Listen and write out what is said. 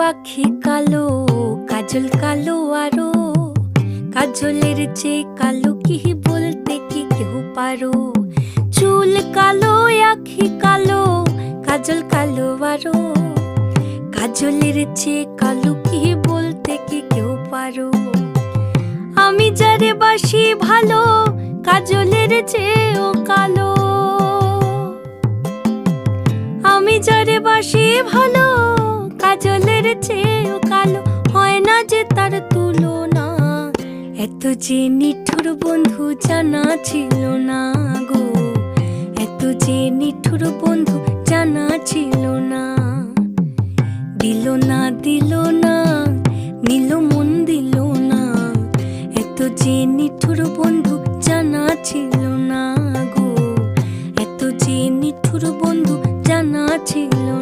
আখি কালো, কাজল কালো আরো, কাজলের চেয়ে কালো কি বলতে কি কেউ পারো। চুল কালো, আখি কালো, কাজল কালো আরো, কাজলের চেয়ে কালো কি বলতে কি কেউ পারো। আমি যারে বাসি ভালো, কাজলের চেয়েও কালো। আমি যারে বাসি ভালো, কাজলের চেয়েও কালো, হয় না যে তার তুলনা। এত যে নিঠুর বন্ধু জানা ছিল না গো, এত যে নিঠুর বন্ধু জানা ছিল না।